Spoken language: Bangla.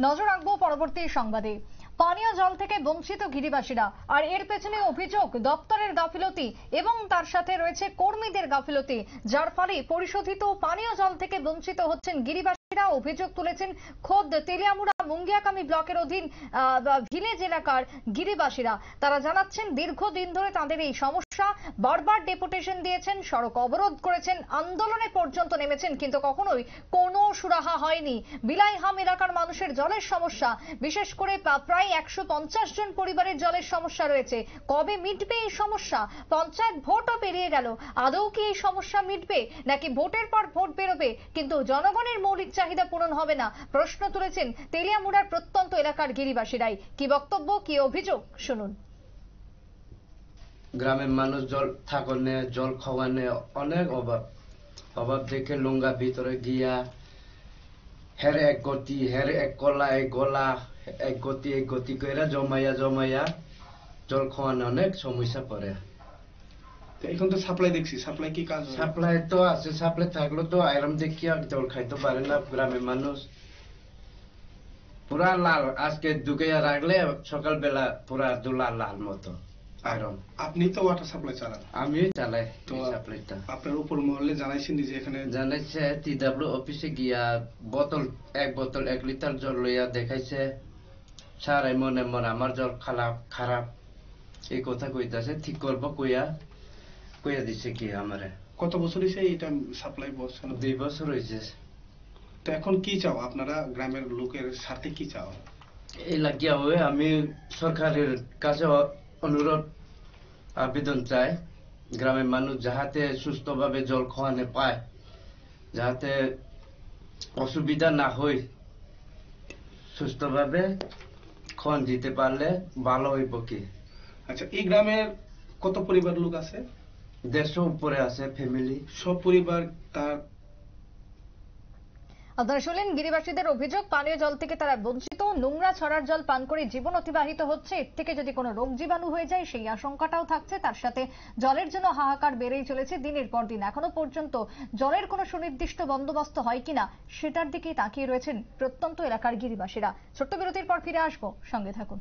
নজর রাখবো পরবর্তী সংবাদে। পানীয় জল থেকে বঞ্চিত গিরিবাসীরা, আর এর পেছনে অভিযোগ দপ্তরের গাফিলতি এবং তার সাথে রয়েছে কর্মীদের গাফিলতি, যার ফলে পরিশোধিত পানীয় জল থেকে বঞ্চিত হচ্ছেন গিরিবাসীরা। অভিযোগ তুলেছেন খোদ তেলিয়ামুড়া মুঙ্গিয়াকামি ব্লকের অধীন ভিলেজ এলাকার গিরিবাসীরা। তারা জানাচ্ছেন দীর্ঘদিন ধরে তাদের এই সমস্যা, বারবার ডেপুটেশন দিয়েছেন, সড়ক অবরোধ করেছেন, আন্দোলনে পর্যন্ত নেমেছেন, কিন্তু কখনোই কোনো সুরাহা হয়নি। বিলাইহাম এলাকার মানুষের জলের সমস্যা, বিশেষ করে প্রায় 150 জন পরিবারের জলের সমস্যা রয়েছে। কবে মিটবে এই সমস্যা? পঞ্চায়েত ভোটও পেরিয়ে গেল, আদৌ কি এই সমস্যা মিটবে, নাকি ভোটের পর ভোট বেরোবে কিন্তু জনগণের মৌলিক চাহিদা পূরণ হবে না? প্রশ্ন তুলেছেন তেলিয়ামুড়ার প্রত্যন্ত এলাকার গিরিবাসীরাই। কি বক্তব্য, কি অভিযোগ, শুনুন। গ্রামের মানুষ জল থাকনে, জল খাওয়ানে অনেক অভাব দেখে লুঙ্গা ভিতরে গিয়া হের এক গতি, হের এক কলা, এক গলা, এক গতি করে জমাইয়া জল খাওয়ানো অনেক সমস্যা পড়ে। এখন তো সাপ্লাই দেখছি, সাপ্লাই কি কাজ? সাপ্লাই তো আছে, সাপ্লাই থাকলো তো আয়রন দেখিয়া জল খাইতে পারে না গ্রামের মানুষ। পুরা লাল, আজকে ঢুকাইয়া রাখলে সকালবেলা পুরা দুলা লাল মতো আয়রন। আপনি তো ওয়াটার সাপ্লাই চালান? আমি চালাই সাপ্লাইটা। আপনার উপর মহলে জানাইছেন যে এখানে? জানাইছে, টিডব্লিউ অফিসে গিয়া এক বোতল 1 লিটার জল লইয়া দেখাইছে, স্যার এমন আমার জল খারাপ এই কথা কইতাছে। ঠিক করবো কইয়া দিছে কি আমারে। কত বছর হয়েছে এটা সাপ্লাই বসানো? 2 বছর হয়েছে। তো এখন কি চাও আপনারা, গ্রামের লোকের সাথে কি চাও? এই লাগিয়া হয়ে আমি সরকারের কাছে অনুরোধ আবেদন চাই, গ্রামের মানুষ যাহাতে সুস্থভাবে জল খাওয়ানো পায়, যাহাতে অসুবিধা না হয়, সুস্থভাবে খাওয়ান দিতে পারলে ভালো হইব কি। আচ্ছা, এই গ্রামের কত পরিবার লোক আছে? 150 উপরে আছে ফ্যামিলি। সব পরিবার তার। আপনারা শুনলেন গিরিবাসীদের অভিযোগ, পানীয় জল থেকে তারা বঞ্চিত, নোংরা ছড়ার জল পান করে জীবন অতিবাহিত হচ্ছে। এর থেকে যদি কোনো রোগ জীবাণু হয়ে যায় সেই আশঙ্কাটাও থাকছে। তার সাথে জলের জন্য হাহাকার বেড়েই চলেছে দিনের পর দিন। এখনো পর্যন্ত জলের কোনো সুনির্দিষ্ট বন্দোবস্ত হয় কিনা সেটার দিকেই তাকিয়ে রয়েছেন প্রত্যন্ত এলাকার গিরিবাসীরা। ছোট্ট বিরতির পর ফিরে আসবো, সঙ্গে থাকুন।